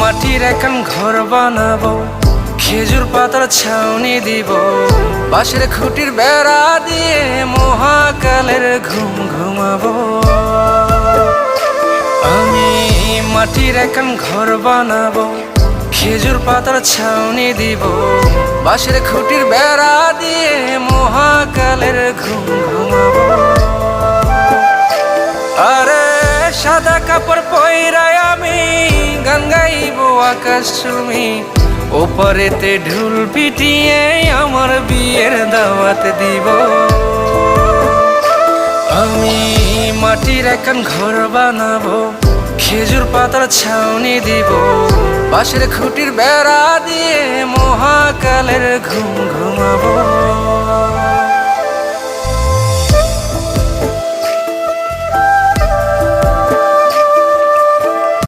মাটির এখন ঘর বানাবো, খেজুর পাতার ছাউনি দিব, বাঁশের খুঁটির বেড়া দিয়ে মহাকালের ঘুম ঘুমাবো। আমি মাটির এখন ঘর বানাবো, খেজুর পাতার ছাউনি দিব, বাঁশের খুঁটির বেড়া দিয়ে মহাকালের ঘুম ঘুমাবো। আরে সাদা কাপড় পইরায় আমি গান গাইব আকাশ চুমি, ওপারেতে ঢুল পিটিয়ে আমার বিয়ের দাওয়াত দিব। আমি মাটির এখন ঘর বানাবো, খেজুর পাতার ছাউনি দিব, বাঁশের খুঁটির বেড়া দিয়ে মহাকালের ঘুম ঘুমাবো।